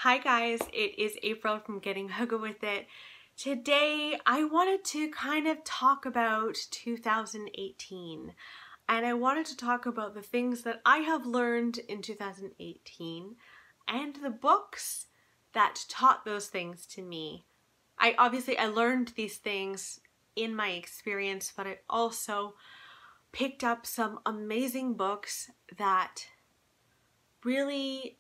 Hi guys, it is April from Getting Hugga With It. Today I wanted to kind of talk about 2018, and I wanted to talk about the things that I have learned in 2018 and the books that taught those things to me. I learned these things in my experience, but I also picked up some amazing books that really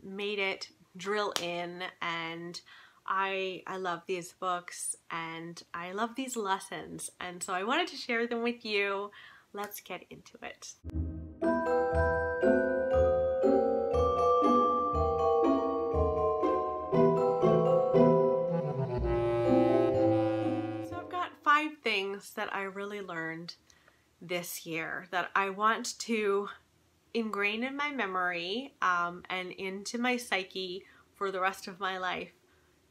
made it drill in, and I love these books and I love these lessons, and so I wanted to share them with you. Let's get into it. So I've got 5 things that I really learned this year that I want to ingrain in my memory and into my psyche for the rest of my life,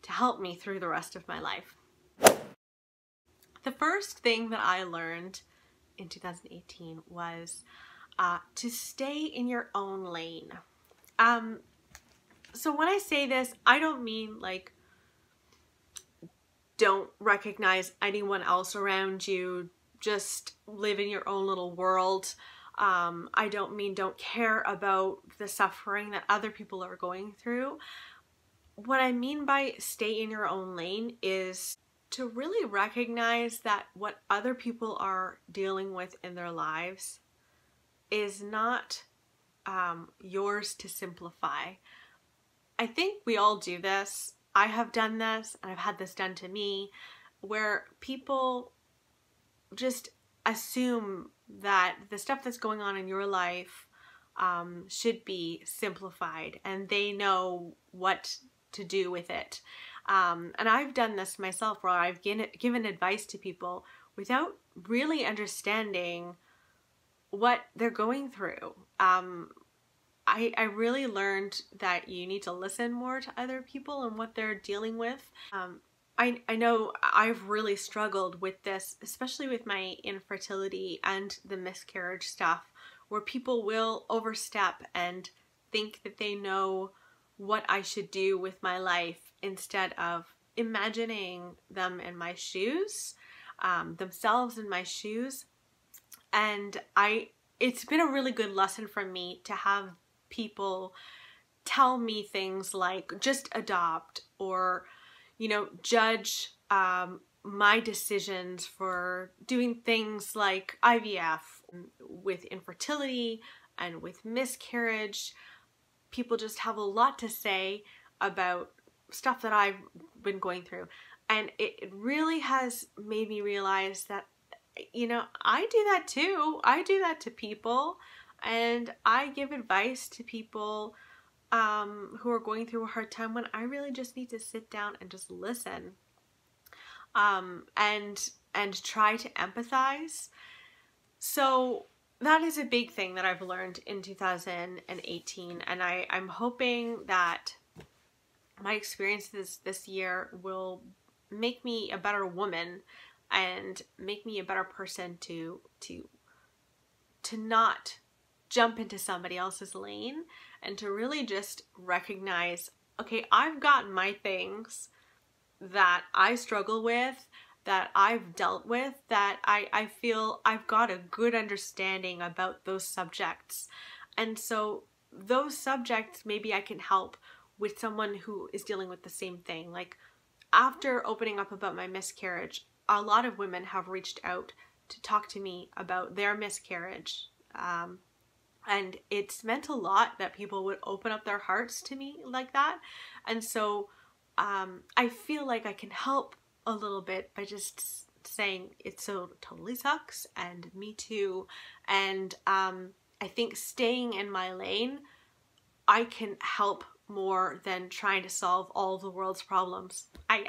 to help me through the rest of my life. The first thing that I learned in 2018 was to stay in your own lane. So when I say this, I don't mean like don't recognize anyone else around you, just live in your own little world. I don't mean don't care about the suffering that other people are going through. What I mean by stay in your own lane is to really recognize that what other people are dealing with in their lives is not yours to simplify. I think we all do this. I have done this, and I've had this done to me, where people just assume that the stuff that's going on in your life should be simplified, and they know what to do with it. And I've done this myself, where I've given advice to people without really understanding what they're going through. I really learned that you need to listen more to other people and what they're dealing with. I know I've really struggled with this, especially with my infertility and the miscarriage stuff, where people will overstep and think that they know what I should do with my life, instead of imagining them in my shoes, themselves in my shoes. And it's been a really good lesson for me to have people tell me things like just adopt, or judge my decisions for doing things like IVF. With infertility and with miscarriage, people just have a lot to say about stuff that I've been going through. And it really has made me realize that, I do that too. I do that to people, and I give advice to people who are going through a hard time, when I really just need to sit down and just listen, and try to empathize. So that is a big thing that I've learned in 2018, and I'm hoping that my experiences this year will make me a better woman and make me a better person to not jump into somebody else's lane, and to really just recognize, okay, I've got my things that I struggle with, that I've dealt with, that I feel I've got a good understanding about those subjects. And so those subjects, maybe I can help with someone who is dealing with the same thing. Like, after opening up about my miscarriage, a lot of women have reached out to talk to me about their miscarriage. And it's meant a lot that people would open up their hearts to me like that. And so I feel like I can help a little bit by just saying it so totally sucks, and me too. And I think staying in my lane, I can help more than trying to solve all the world's problems. I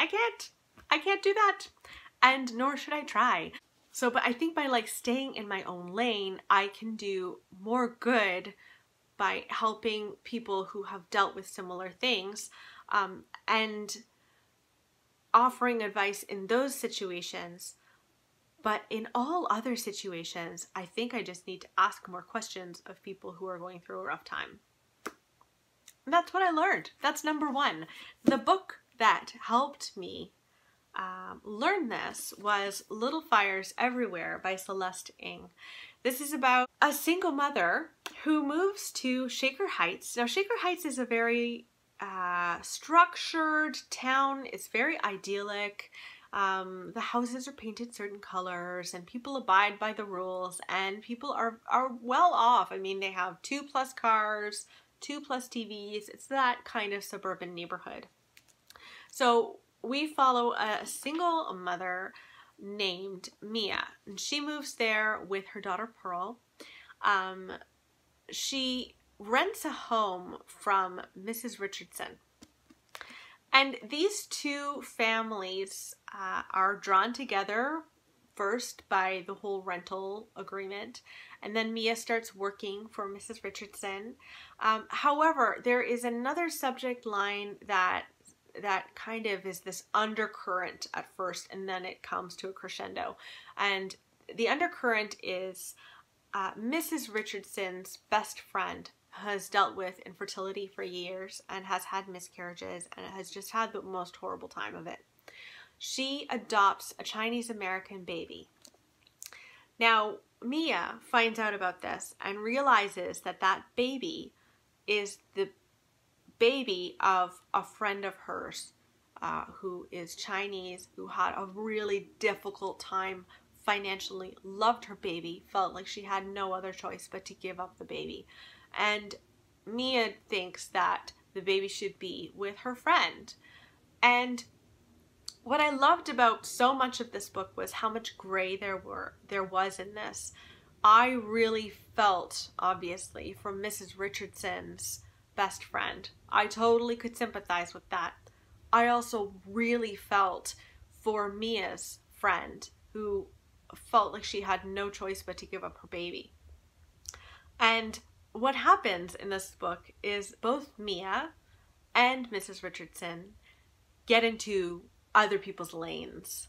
can't do that, and nor should I try. So, but I think by staying in my own lane, I can do more good by helping people who have dealt with similar things, and offering advice in those situations. But in all other situations, I think I just need to ask more questions of people who are going through a rough time. that's what I learned. That's number one. The book that helped me learn this was Little Fires Everywhere by Celeste Ng. This is about a single mother who moves to Shaker Heights. Now, Shaker Heights is a very structured town. It's very idyllic. The houses are painted certain colors and people abide by the rules, and people are well off. I mean, they have 2+ cars, 2+ TVs. It's that kind of suburban neighborhood. So we follow a single mother named Mia, and she moves there with her daughter Pearl. She rents a home from Mrs. Richardson. And these two families are drawn together first by the whole rental agreement, and then Mia starts working for Mrs. Richardson. However, there is another subject line that kind of is this undercurrent at first, and then it comes to a crescendo. And the undercurrent is Mrs. Richardson's best friend has dealt with infertility for years and has had miscarriages and has just had the most horrible time of it. She adopts a Chinese American baby. Now, Mia finds out about this and realizes that that baby is the baby of a friend of hers who is Chinese, who had a really difficult time financially, loved her baby, felt like she had no other choice but to give up the baby. And Mia thinks that the baby should be with her friend. And what I loved about so much of this book was how much gray there was in this. I really felt, obviously, for Mrs. Richardson's best friend. I totally could sympathize with that. I also really felt for Mia's friend, who felt like she had no choice but to give up her baby. And what happens in this book is both Mia and Mrs. Richardson get into other people's lanes.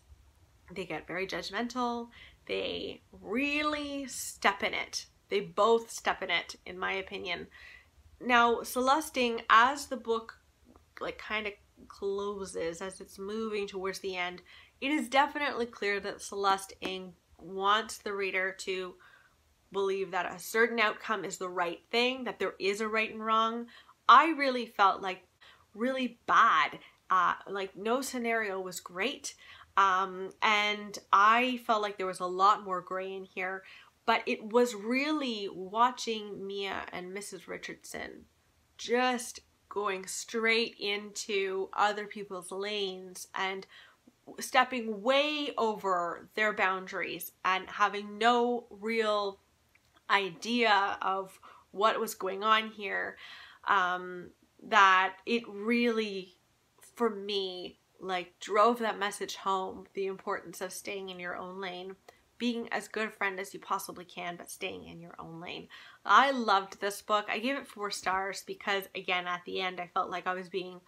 They get very judgmental. They really step in it. They both step in it, in my opinion. Now, Celeste Ng, as the book kind of closes, as it's moving towards the end, it is definitely clear that Celeste Ng wants the reader to believe that a certain outcome is the right thing, that there is a right and wrong. I really felt like really bad. Like no scenario was great. And I felt like there was a lot more gray in here, but it was really watching Mia and Mrs. Richardson just going straight into other people's lanes and stepping way over their boundaries and having no real idea of what was going on here, that it really, for me, drove that message home, the importance of staying in your own lane, being as good a friend as you possibly can, but staying in your own lane. I loved this book. I gave it 4 stars because, again, at the end, I felt like I was being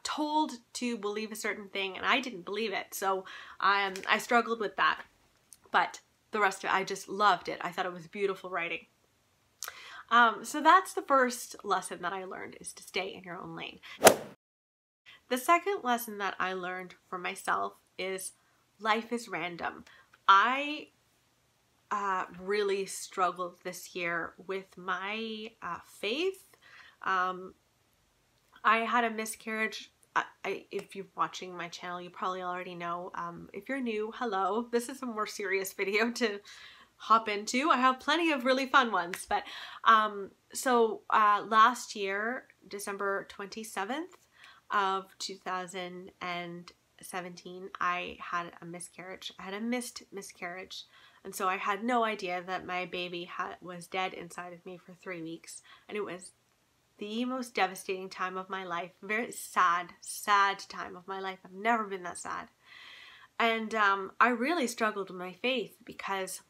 told to believe a certain thing, and I didn't believe it. So I struggled with that. But the rest of it, I just loved it. I thought it was beautiful writing. So that's the first lesson that I learned, is to stay in your own lane. The second lesson that I learned for myself is life is random. I really struggled this year with my faith. I had a miscarriage. If you're watching my channel, you probably already know. If you're new, hello. This is a more serious video to hop into. I have plenty of really fun ones. But last year, December 27th of 2017, I had a miscarriage. I had a missed miscarriage. And so I had no idea that my baby was dead inside of me for 3 weeks. And it was the most devastating time of my life. Very sad, sad time of my life. I've never been that sad. And I really struggled with my faith because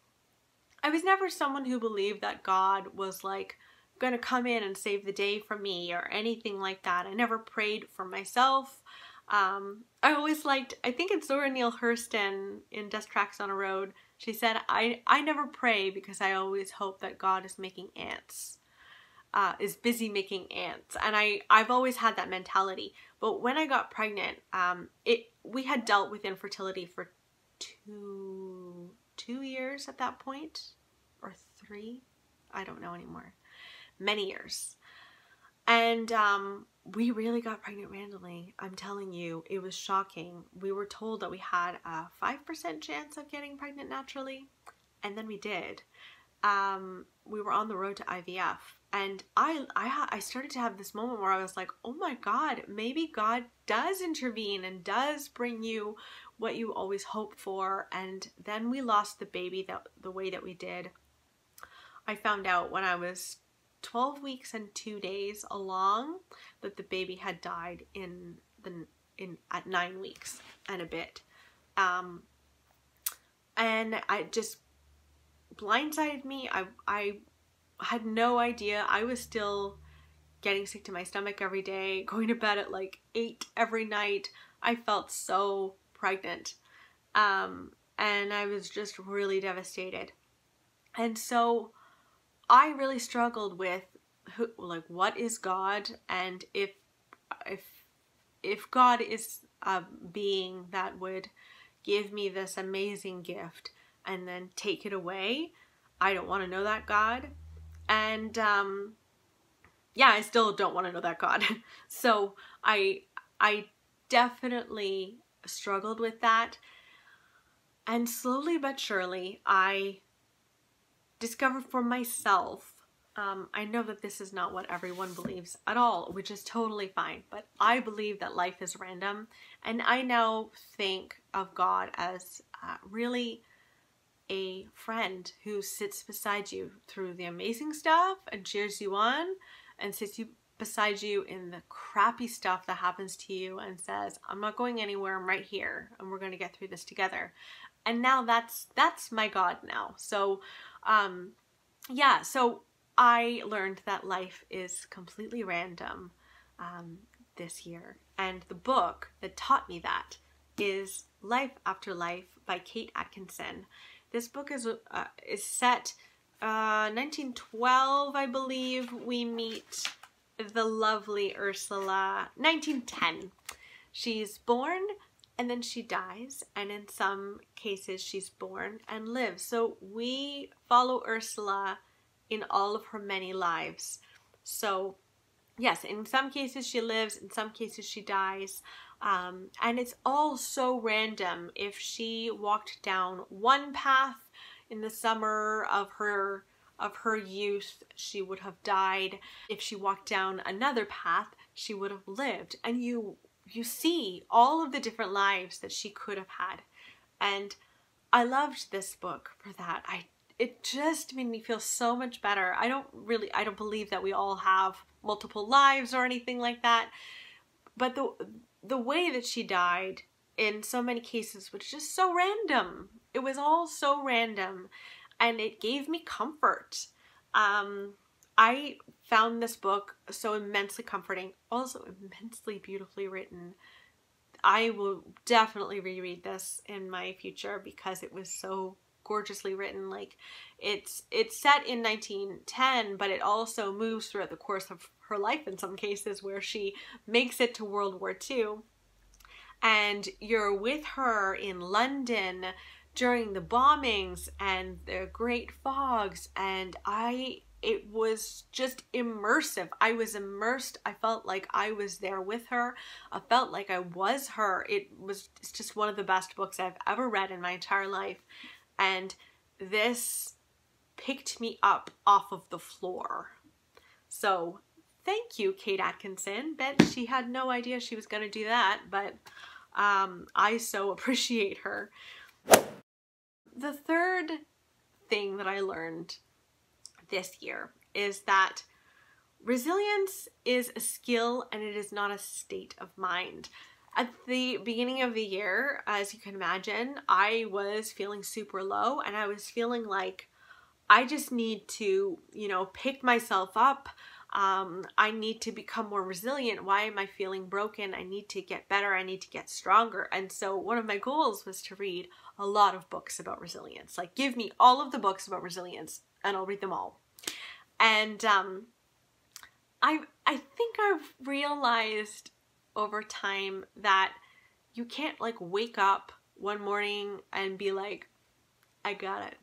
I was never someone who believed that God was going to come in and save the day for me or anything like that. I never prayed for myself. I always liked, I think it's Zora Neale Hurston in Dust Tracks on a Road. She said, I never pray because I always hope that God is making ants. is busy making ants. And I've always had that mentality. But when I got pregnant, we had dealt with infertility for two years at that point, or 3, I don't know anymore, many years. And we really got pregnant randomly. I'm telling you, it was shocking. We were told that we had a 5% chance of getting pregnant naturally, and then we did. We were on the road to IVF, and I started to have this moment where I was like, oh my God, maybe God does intervene and does bring you what you always hope for. And then we lost the baby the way that we did. I found out when I was 12 weeks and 2 days along that the baby had died at 9 weeks and a bit. And I just blindsided me. I had no idea. I was still getting sick to my stomach every day, going to bed at like 8 every night. I felt so pregnant. And I was just really devastated. And so I really struggled with what is God, and if God is a being that would give me this amazing gift and then take it away, I don't want to know that God. And yeah, I still don't want to know that God. So I definitely struggled with that. And slowly but surely, I discovered for myself, I know that this is not what everyone believes at all, which is totally fine, but I believe that life is random, and I now think of God as really a friend who sits beside you through the amazing stuff and cheers you on, and sits beside you in the crappy stuff that happens to you and says, I'm not going anywhere, I'm right here, and we're going to get through this together. And now that's my God now. So yeah, so I learned that life is completely random this year. And the book that taught me that is Life After Life by Kate Atkinson. This book is set 1912, I believe. We meet the lovely Ursula, 1910. She's born and then she dies, and in some cases she's born and lives. So we follow Ursula in all of her many lives. So yes, in some cases she lives, in some cases she dies, and it's all so random. If she walked down one path in the summer of her youth, she would have died. If she walked down another path, she would have lived. And you see all of the different lives that she could have had. And I loved this book for that. It just made me feel so much better. I don't believe that we all have multiple lives or anything like that. But the way that she died in so many cases was just so random. It was all so random, and it gave me comfort. I found this book so immensely comforting, also immensely beautifully written. I will definitely reread this in my future because it was so gorgeously written. Like it's set in 1910, but it also moves throughout the course of her life in some cases, where she makes it to World War II, and you're with her in London during the bombings and the great fogs, and it was just immersive. I was immersed. I felt like I was there with her. I felt like I was her. It's just one of the best books I've ever read in my entire life. And this picked me up off of the floor. So thank you, Kate Atkinson. Bet she had no idea she was going to do that, but I so appreciate her. The third thing that I learned this year is that resilience is a skill and it is not a state of mind. At the beginning of the year, as you can imagine, I was feeling super low, and I was feeling like I just need to, pick myself up. I need to become more resilient. Why am I feeling broken? I need to get better. I need to get stronger. And so one of my goals was to read a lot of books about resilience. Like, give me all of the books about resilience and I'll read them all. And I think I've realized over time that you can't like wake up one morning and be like, I got it.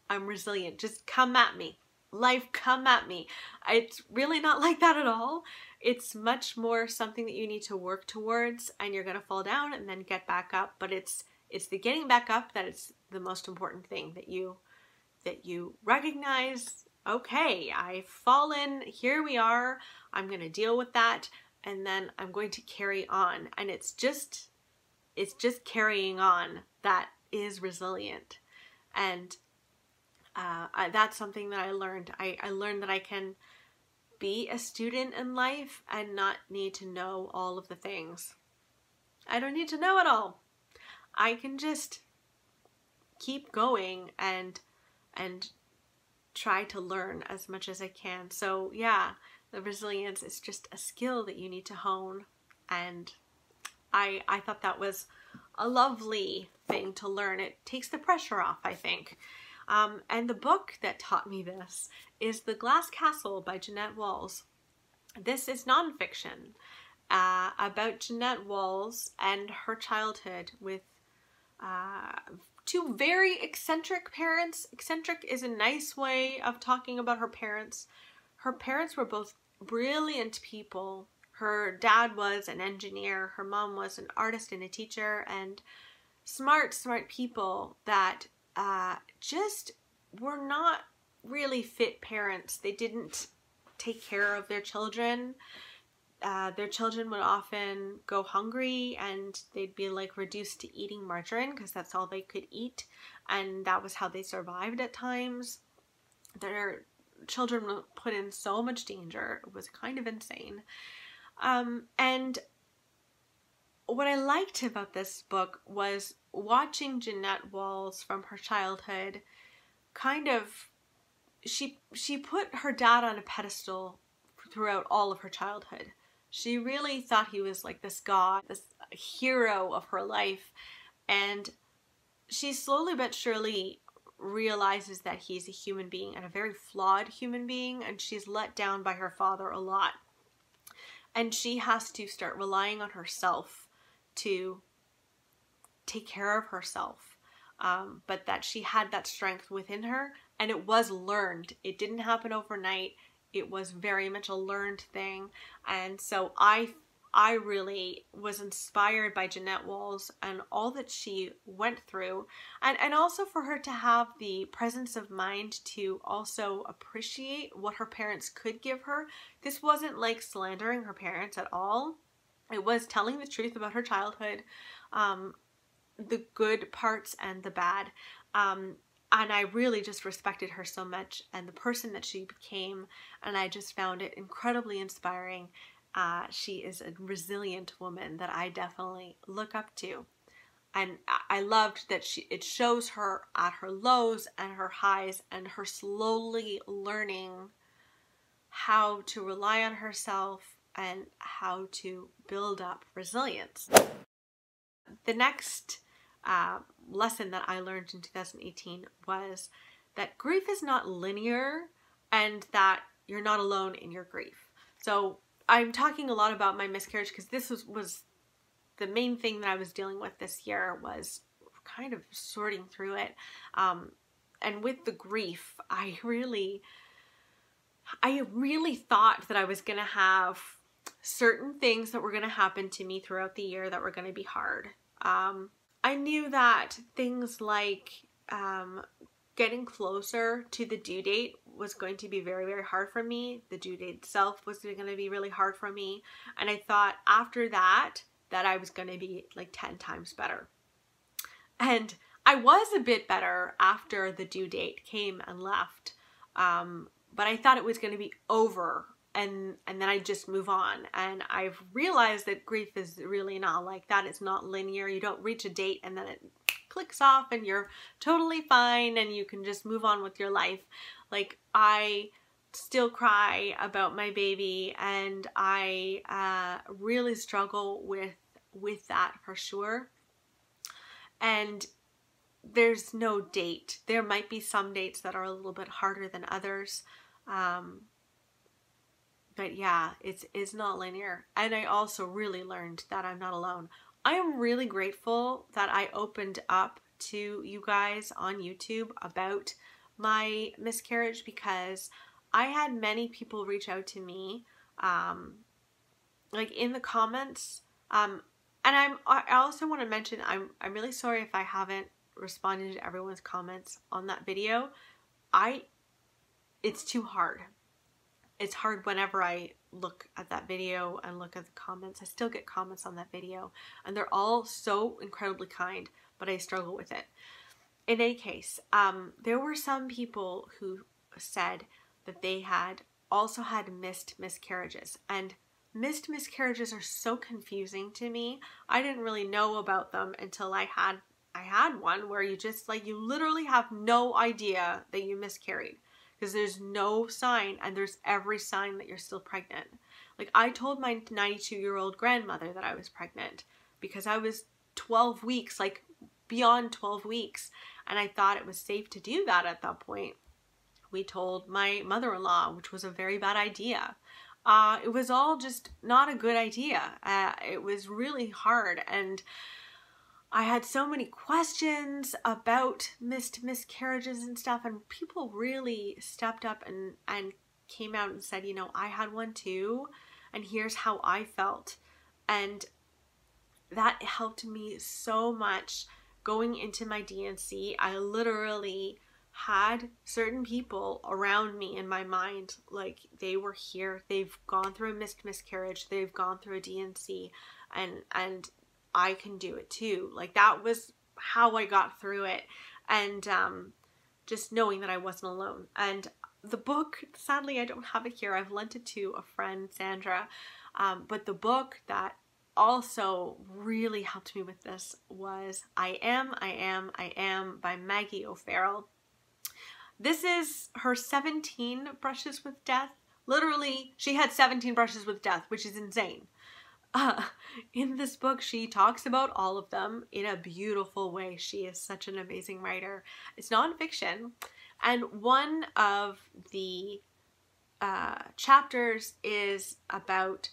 I'm resilient. Just come at me. Life, come at me. It's really not like that at all. It's much more something that you need to work towards, and you're going to fall down and then get back up. But it's the getting back up that is the most important thing, that you recognize, okay, I've fallen, here we are, I'm going to deal with that, and then I'm going to carry on. And it's just carrying on that is resilient. And that's something that I learned. I learned that I can be a student in life and not need to know all of the things. I don't need to know it all. I can just keep going and try to learn as much as I can. So yeah, the resilience is just a skill that you need to hone. And I thought that was a lovely thing to learn. It takes the pressure off, I think. And the book that taught me this is The Glass Castle by Jeanette Walls. This is nonfiction about Jeanette Walls and her childhood with two very eccentric parents. Eccentric is a nice way of talking about her parents. Her parents were both brilliant people. Her dad was an engineer. Her mom was an artist and a teacher, and smart people that just were not really fit parents. They didn't take care of their children. Their children would often go hungry and they'd be like reduced to eating margarine because that's all they could eat, and that was how they survived at times. Their children were put in so much danger. It was kind of insane. And what I liked about this book was watching Jeanette Walls from her childhood. Kind of, she put her dad on a pedestal throughout all of her childhood. She really thought he was like this god, this hero of her life. And she slowly but surely realizes that he's a human being and a very flawed human being, and she's let down by her father a lot. And she has to start relying on herself to take care of herself. But that she had that strength within her, and it was learned. It didn't happen overnight. It was very much a learned thing. And so I really was inspired by Jeanette Walls and all that she went through. And also for her to have the presence of mind to also appreciate what her parents could give her. This wasn't like slandering her parents at all. It was telling the truth about her childhood, the good parts and the bad. And I really just respected her so much and the person that she became, and I just found it incredibly inspiring. She is a resilient woman that I definitely look up to. And I loved that it shows her at her lows and her highs, and her slowly learning how to rely on herself and how to build up resilience. The next lesson that I learned in 2018 was that grief is not linear and that you're not alone in your grief. So I'm talking a lot about my miscarriage because this was the main thing that I was dealing with this year, was kind of sorting through it. And with the grief, I really thought that I was going to have certain things that were going to happen to me throughout the year that were going to be hard. I knew that things like getting closer to the due date was going to be very, very hard for me. The due date itself was going to be really hard for me. And I thought after that I was going to be like 10 times better. And I was a bit better after the due date came and left. But I thought it was going to be over. And then I just move on. And I've realized that grief is really not like that. It's not linear. You don't reach a date and then it clicks off and you're totally fine and you can just move on with your life. Like, I still cry about my baby, and I really struggle with that for sure. And there's no date. There might be some dates that are a little bit harder than others. But yeah, it's not linear. And I also really learned that I'm not alone. I am really grateful that I opened up to you guys on YouTube about my miscarriage, because I had many people reach out to me, like in the comments, and I also want to mention I'm really sorry if I haven't responded to everyone's comments on that video. It's too hard. It's hard whenever I look at that video and look at the comments. I still get comments on that video, and they're all so incredibly kind, but I struggle with it. In any case, there were some people who said that they had also had missed miscarriages, and missed miscarriages are so confusing to me. I didn't really know about them until I had one where you just like, you literally have no idea that you miscarried, because there's no sign, and there's every sign that you're still pregnant. Like, I told my 92-year-old grandmother that I was pregnant because I was 12 weeks, like beyond 12 weeks, and I thought it was safe to do that at that point. We told my mother-in-law, which was a very bad idea. It was all just not a good idea. It was really hard, and I had so many questions about missed miscarriages and stuff, and people really stepped up and came out and said, you know, I had one too, and here's how I felt. And that helped me so much going into my D&C. I literally had certain people around me in my mind, like they were here, they've gone through a missed miscarriage, they've gone through a D&C, and I can do it too. Like, that was how I got through it. And just knowing that I wasn't alone. And the book, sadly I don't have it here, I've lent it to a friend, Sandra, but the book that also really helped me with this was I Am by Maggie O'Farrell. This is her 17 brushes with death. Literally, she had 17 brushes with death, which is insane. In this book, she talks about all of them in a beautiful way. She is such an amazing writer. It's nonfiction, and one of the chapters is about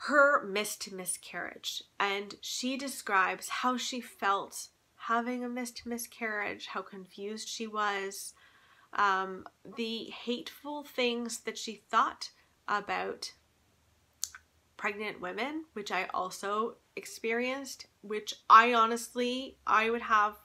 her missed miscarriage, and she describes how she felt having a missed miscarriage, how confused she was, the hateful things that she thought about pregnant women, which I also experienced, which I would have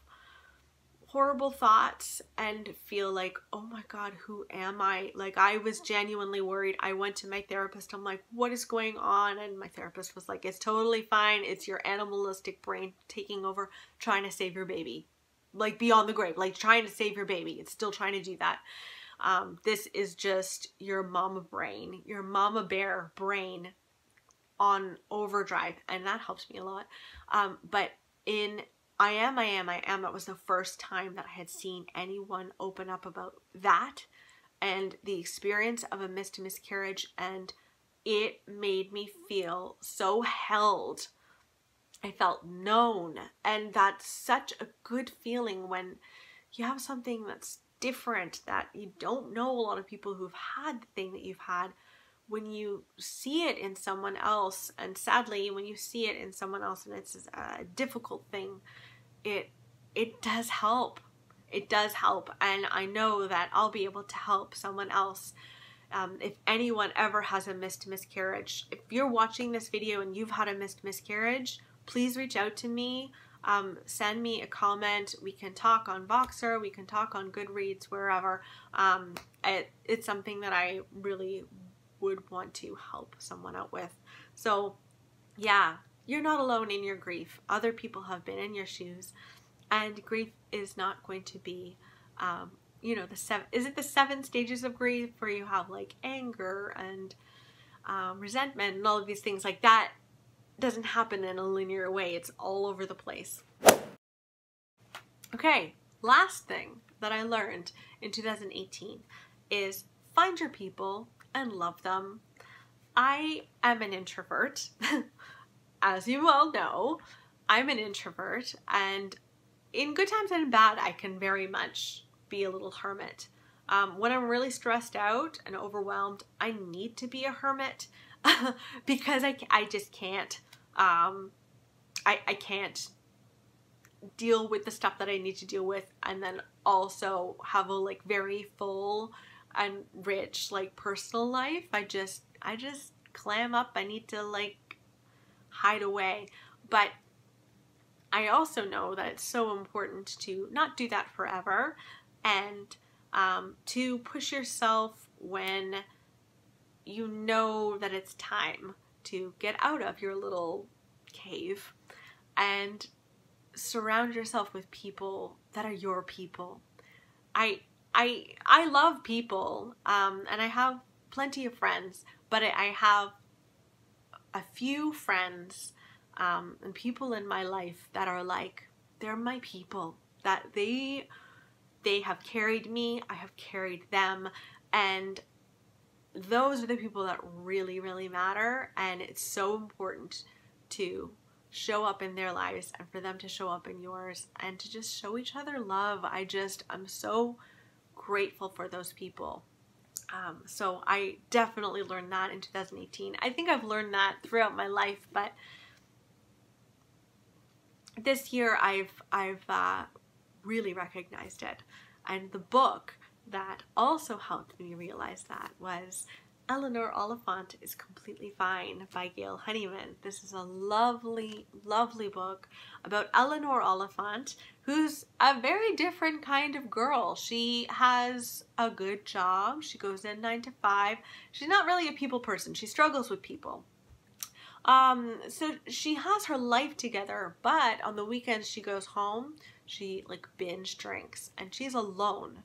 horrible thoughts and feel like, oh my God, who am I? Like, I was genuinely worried. I went to my therapist. I'm like, what is going on? And my therapist was like, it's totally fine. It's your animalistic brain taking over, trying to save your baby. Like, beyond the grave, like trying to save your baby. It's still trying to do that. This is just your mama brain, your mama bear brain on overdrive, and that helped me a lot. But in I Am, that was the first time that I had seen anyone open up about that and the experience of a missed miscarriage, and it made me feel so held. I felt known, and that's such a good feeling when you have something that's different, that you don't know a lot of people who've had the thing that you've had. When you see it in someone else, and sadly when you see it in someone else and it's a difficult thing, it does help. It does help, and I know that I'll be able to help someone else. If anyone ever has a missed miscarriage, if you're watching this video and you've had a missed miscarriage, please reach out to me. Send me a comment. We can talk on Voxer, we can talk on Goodreads, wherever. It's something that I really would want to help someone out with. So yeah, you're not alone in your grief. Other people have been in your shoes, and grief is not going to be, you know, the 7 stages of grief, where you have like anger and resentment and all of these things like that. Doesn't happen in a linear way. It's all over the place. Okay, last thing that I learned in 2018 is find your people and love them. I am an introvert. As you all know, I'm an introvert, and in good times and in bad, I can very much be a little hermit. When I'm really stressed out and overwhelmed, I need to be a hermit because I just can't. I can't deal with the stuff that I need to deal with and then also have a like very full and rich like personal life. I just clam up. I need to like hide away. But I also know that it's so important to not do that forever, and to push yourself when you know that it's time to get out of your little cave and surround yourself with people that are your people. I love people, and I have plenty of friends, but I have a few friends and people in my life that are like, they're my people, that they have carried me, I have carried them, and those are the people that really, really matter. And it's so important to show up in their lives and for them to show up in yours and to just show each other love. I'm so grateful for those people. So I definitely learned that in 2018. I think I've learned that throughout my life, but this year I've really recognized it. And the book that also helped me realize that was Eleanor, Oliphant is Completely Fine by Gail Honeyman. This is a lovely, lovely book about Eleanor Oliphant, who's a very different kind of girl. She has a good job. She goes in 9 to 5. She's not really a people person. She struggles with people. So she has her life together, but on the weekends she goes home, she like binge drinks, and she's alone.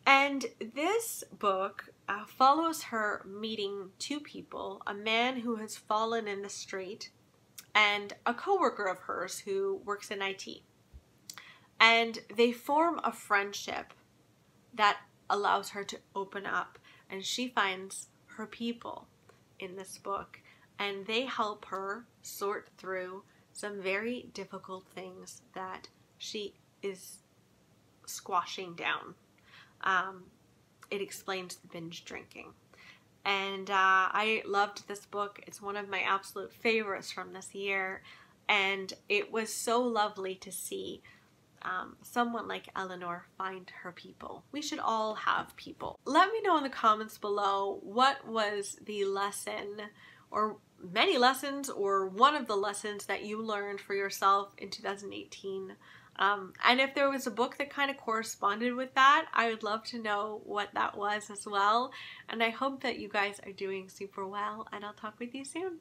And this book follows her meeting two people, a man who has fallen in the street and a coworker of hers who works in IT. And they form a friendship that allows her to open up, and she finds her people in this book, and they help her sort through some very difficult things that she is squashing down. It explains the binge drinking. And I loved this book. It's one of my absolute favorites from this year. And it was so lovely to see someone like Eleanor find her people. We should all have people. Let me know in the comments below what was the lesson, or many lessons, or one of the lessons that you learned for yourself in 2018. And if there was a book that kind of corresponded with that, I would love to know what that was as well. And I hope that you guys are doing super well, and I'll talk with you soon.